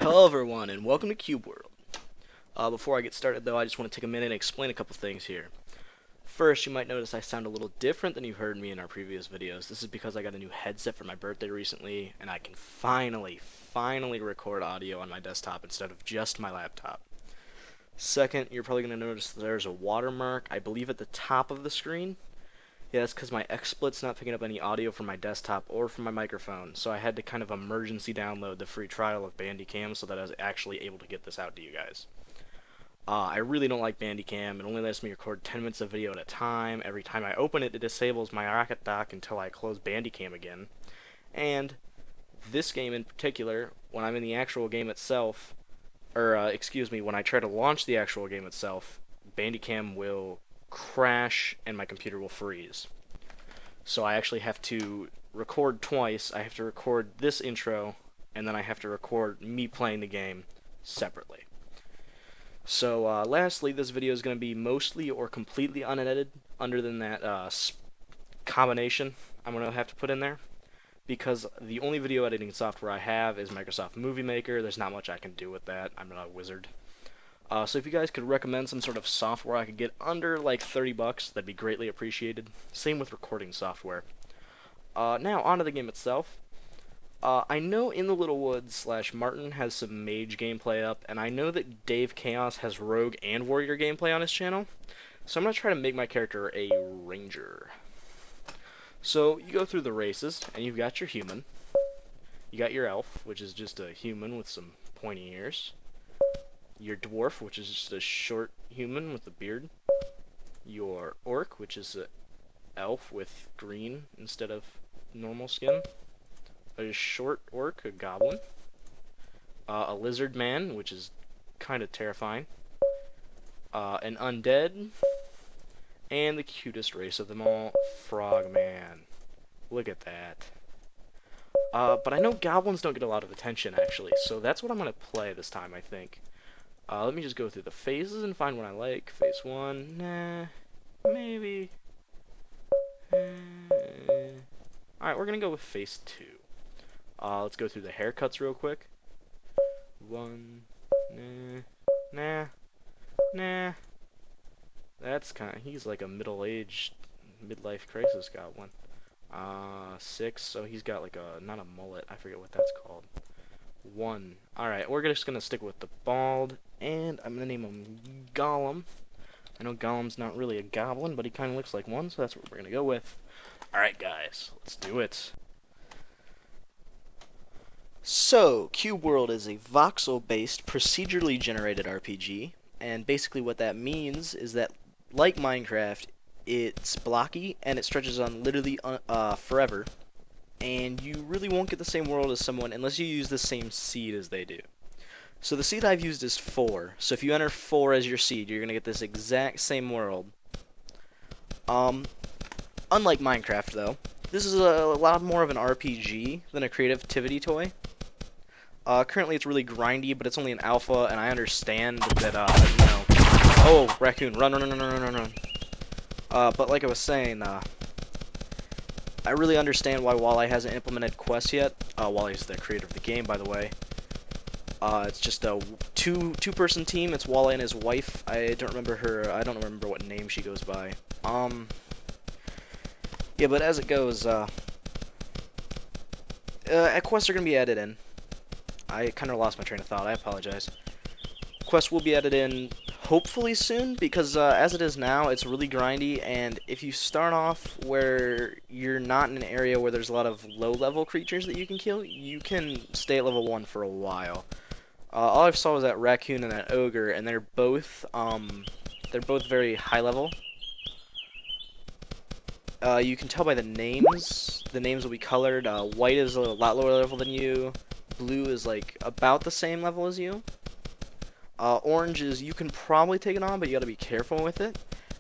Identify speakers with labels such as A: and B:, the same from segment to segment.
A: Hello everyone and welcome to Cube World. Before I get started though, I just want to take a minute and explain a couple things here. First, you might notice I sound a little different than you've heard me in our previous videos. This is because I got a new headset for my birthday recently, and I can finally record audio on my desktop instead of just my laptop. Second, you're probably going to notice that there's a watermark, I believe at the top of the screen. Yeah, that's because my XSplit's not picking up any audio from my desktop or from my microphone, so I had to kind of emergency download the free trial of Bandicam so that I was actually able to get this out to you guys. I really don't like Bandicam. It only lets me record 10 minutes of video at a time. Every time I open it, it disables my Rocket Dock until I close Bandicam again. And this game in particular, when I'm in the actual game itself, when I try to launch the actual game itself, Bandicam will crash and my computer will freeze. So I actually have to record twice. I have to record this intro, and then I have to record me playing the game separately. So lastly, this video is going to be mostly or completely unedited, other than that combination I'm going to have to put in there, because the only video editing software I have is Microsoft Movie Maker. There's not much I can do with that. I'm not a wizard. So if you guys could recommend some sort of software I could get under like 30 bucks, that'd be greatly appreciated. Same with recording software. Now, onto the game itself. I know In the Little Woods / Martin has some mage gameplay up, and I know that Dave Chaos has rogue and warrior gameplay on his channel, so I'm going to try to make my character a ranger. So, you go through the races, and you've got your human. You got your elf, which is just a human with some pointy ears. Your dwarf, which is just a short human with a beard. Your orc, which is an elf with green instead of normal skin. A short orc, a goblin. A lizard man, which is kind of terrifying. An undead. And the cutest race of them all, Frogman. Look at that. But I know goblins don't get a lot of attention, actually, so that's what I'm going to play this time, I think. Let me just go through the phases and find what I like. Phase 1, nah, maybe. Alright, we're gonna go with phase 2. Let's go through the haircuts real quick. 1, nah. That's he's like a middle-aged, midlife crisis goblin. 6, so he's got like not a mullet, I forget what that's called. 1. Alright, we're just gonna stick with the bald, and I'm gonna name him Gollum. I know Gollum's not really a goblin, but he kinda looks like one, so that's what we're gonna go with. Alright guys, let's do it. So, Cube World is a voxel-based, procedurally generated RPG, and basically what that means is that, like Minecraft, it's blocky, and it stretches on literally forever. And you really won't get the same world as someone unless you use the same seed as they do. So the seed I've used is 4. So if you enter 4 as your seed, you're going to get this exact same world. Unlike Minecraft, though, this is a lot more of an RPG than a creativity toy. Currently it's really grindy, but it's only an alpha, and I understand that, Oh, raccoon, run. But like I was saying, I really understand why Walleye hasn't implemented quests yet. Walleye's the creator of the game, by the way. It's just a two-person team. It's Walleye and his wife. I don't remember what name she goes by. Yeah, but as it goes, quests are gonna be added in. I kind of lost my train of thought. I apologize. Quests will be added in hopefully soon, because as it is now, it's really grindy, and if you start off where you're not in an area where there's a lot of low-level creatures that you can kill, you can stay at level 1 for a while. All I saw was that raccoon and that ogre, and they're both very high level. You can tell by the names. The names will be colored. White is a lot lower level than you. Blue is like about the same level as you. Orange is, you can probably take it on, but you gotta be careful with it.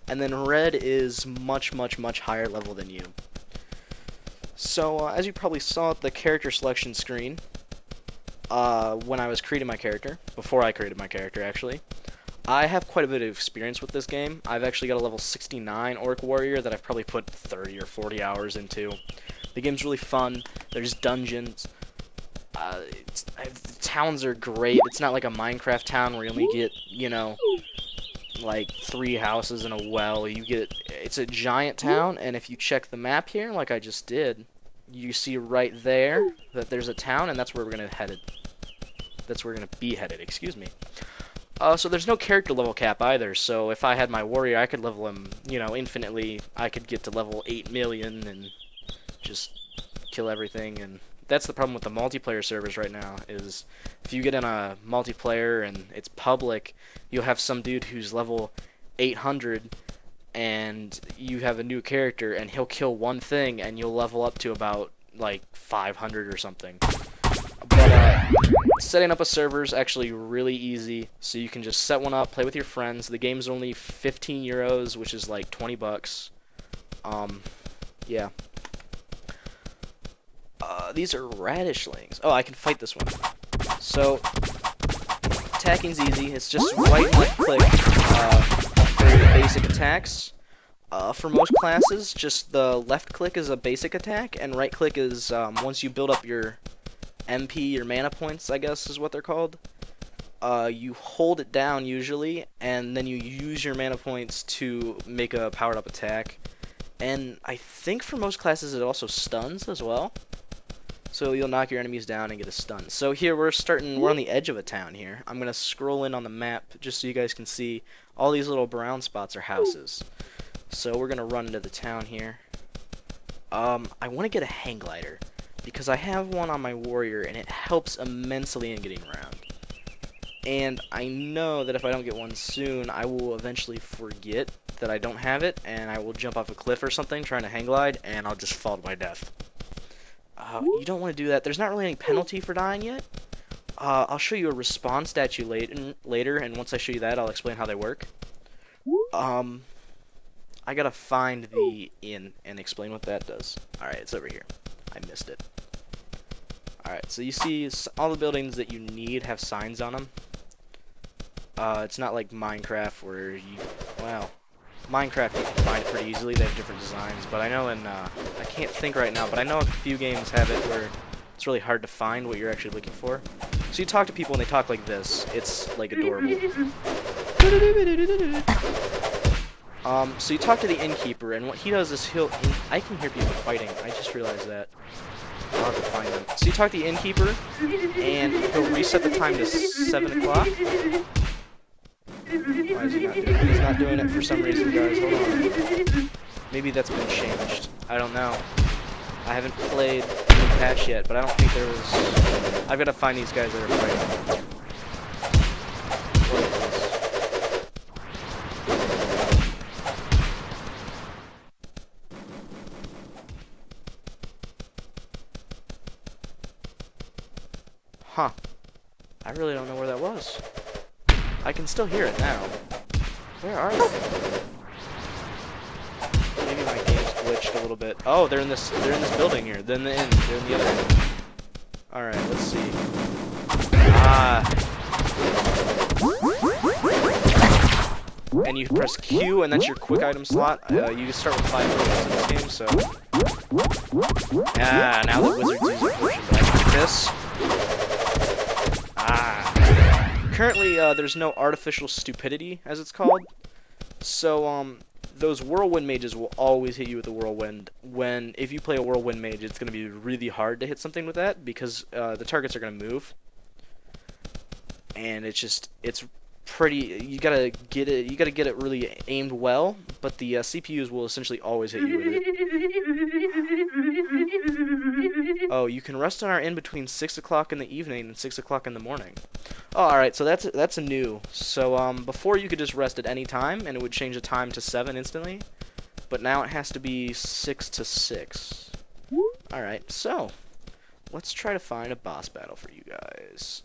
A: And then red is much higher level than you. So, as you probably saw at the character selection screen, when I was creating my character, before I created my character actually, I have quite a bit of experience with this game. I've actually got a level 69 Orc Warrior that I've probably put 30 or 40 hours into. The game's really fun. There's dungeons. The towns are great. It's not like a Minecraft town where you only get, you know, like 3 houses and a well. It's a giant town, and if you check the map here, like I just did, you see right there that there's a town, and that's where we're gonna be headed. Excuse me. So there's no character level cap either. So if I had my warrior, I could level him, you know, infinitely. I could get to level 8 million and just kill everything. And that's the problem with the multiplayer servers right now, is if you get in a multiplayer and it's public, you'll have some dude who's level 800 and you have a new character and he'll kill one thing and you'll level up to about like 500 or something. But setting up a server is actually really easy, so you can just set one up, play with your friends. The game's only 15 euros, which is like 20 bucks. Yeah. These are radishlings. Oh, I can fight this one. So, attacking's easy. It's just right and left click for your basic attacks. For most classes, just the left click is a basic attack, and right click is once you build up your MP, your mana points, I guess is what they're called. You hold it down usually, and then you use your mana points to make a powered up attack. And I think for most classes it also stuns as well. So you'll knock your enemies down and get a stun. So here we're on the edge of a town here. I'm gonna scroll in on the map just so you guys can see all these little brown spots are houses. So we're gonna run into the town here. I want to get a hang glider because I have one on my warrior and it helps immensely in getting around. And I know that if I don't get one soon, I will eventually forget that I don't have it, and I will jump off a cliff or something trying to hang glide, and I'll just fall to my death. You don't want to do that. There's not really any penalty for dying yet. I'll show you a respawn statue later, and once I show you that, I'll explain how they work. I gotta find the inn and explain what that does. Alright, it's over here. I missed it. Alright, so you see all the buildings that you need have signs on them. It's not like Minecraft where Minecraft you can find it pretty easily. They have different designs, but I know I can't think right now, but I know a few games have it where it's really hard to find what you're actually looking for. So you talk to people and they talk like this. It's like adorable. So you talk to the innkeeper, and what he does is I can hear people fighting. I just realized that. I'll have to find them. So you talk to the innkeeper, and he'll reset the time to 7 o'clock. Why is he not doing it? He's not doing it for some reason, guys. Hold on. Maybe that's been changed. I don't know. I haven't played the new patch yet, but I don't think there was... I've got to find these guys that are fighting. What is this? Huh. I really don't know where that was. I can still hear it now. Where are they? Maybe my game's glitched a little bit. Oh, they're in this building here. They're in the inn. They're in the other end. Alright, let's see. And you press Q, and that's your quick item slot. You start with 5 potions in this game, so... now the wizards use a potion, but I can this. Currently, there's no artificial stupidity, as it's called. So, those whirlwind mages will always hit you with a whirlwind. If you play a whirlwind mage, it's going to be really hard to hit something with that, because the targets are going to move. And it's pretty, you gotta get it really aimed well, but the CPUs will essentially always hit you with it. Oh, you can rest on our inn between 6 o'clock in the evening and 6 o'clock in the morning. Oh, alright, so that's a new. So, before you could just rest at any time, and it would change the time to 7 instantly. But now it has to be 6 to 6. Alright, so, let's try to find a boss battle for you guys.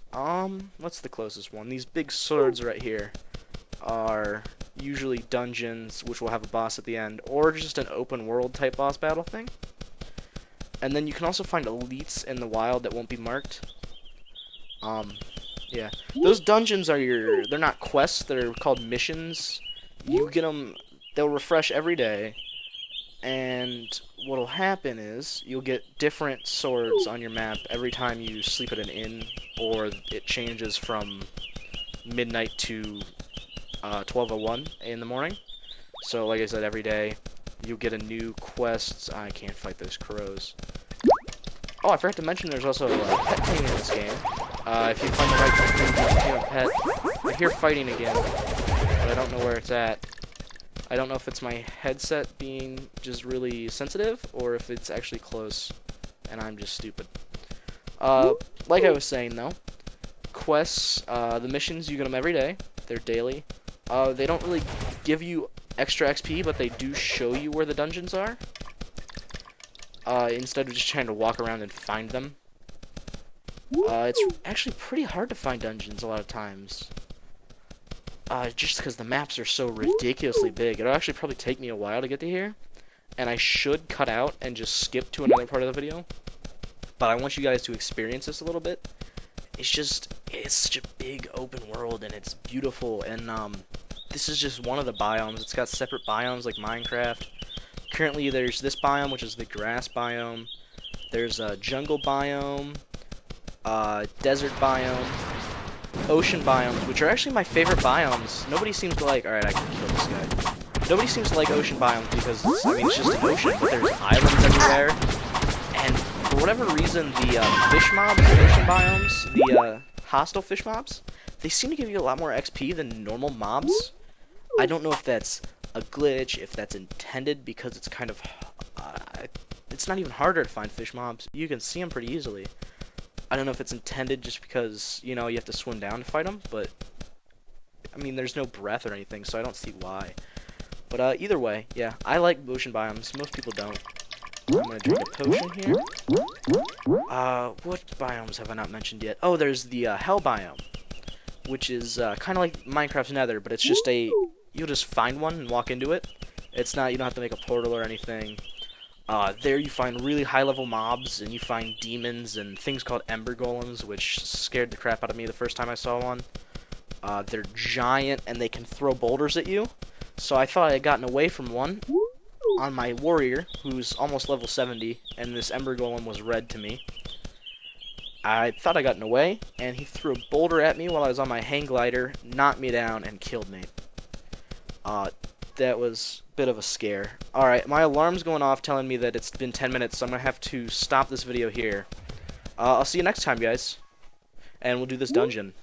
A: What's the closest one? These big swords right here are usually dungeons, which will have a boss at the end, or just an open world type boss battle thing. And then you can also find elites in the wild that won't be marked. Yeah. Those dungeons are they're not quests, they're called missions. You get them, they'll refresh every day. And what'll happen is you'll get different swords on your map every time you sleep at an inn, or it changes from midnight to 12:01 in the morning. So like I said, every day you'll get a new quest. I can't fight those crows. Oh, I forgot to mention there's also pet taming in this game. If you find the right thing to tame a pet. I hear fighting again, but I don't know where it's at. I don't know if it's my headset being just really sensitive, or if it's actually close, and I'm just stupid. Like I was saying though, quests, the missions, you get them every day. They're daily. They don't really give you extra XP, but they do show you where the dungeons are. Instead of just trying to walk around and find them. It's actually pretty hard to find dungeons a lot of times. Just because the maps are so ridiculously big. It'll actually probably take me a while to get to here. And I should cut out and just skip to another part of the video. But I want you guys to experience this a little bit. It's such a big open world, and it's beautiful. And this is just one of the biomes. It's got separate biomes like Minecraft. Currently there's this biome, which is the grass biome. There's a jungle biome, desert biome, ocean biomes, which are actually my favorite biomes. Nobody seems to like... Alright, I can kill this guy. Nobody seems to like ocean biomes because, I mean, it's just an ocean, but there's islands everywhere. And for whatever reason, the fish mobs in ocean biomes, the hostile fish mobs, they seem to give you a lot more XP than normal mobs. I don't know if that's a glitch, if that's intended, because it's kind of... it's not even harder to find fish mobs. You can see them pretty easily. I don't know if it's intended just because, you know, you have to swim down to fight them, but... I mean, there's no breath or anything, so I don't see why. But either way, yeah, I like ocean biomes. Most people don't. I'm gonna drink a potion here. What biomes have I not mentioned yet? Oh, there's the hell biome, which is kind of like Minecraft's Nether, but it's just a... You'll just find one and walk into it. It's not... You don't have to make a portal or anything. There you find really high-level mobs, and you find demons and things called ember golems, which scared the crap out of me the first time I saw one. They're giant, and they can throw boulders at you. So I thought I had gotten away from one on my warrior, who's almost level 70, and this ember golem was red to me. I thought I gotten away, and he threw a boulder at me while I was on my hang glider, knocked me down, and killed me. That was a bit of a scare. Alright, my alarm's going off telling me that it's been 10 minutes, so I'm going to have to stop this video here. I'll see you next time, guys. And we'll do this dungeon.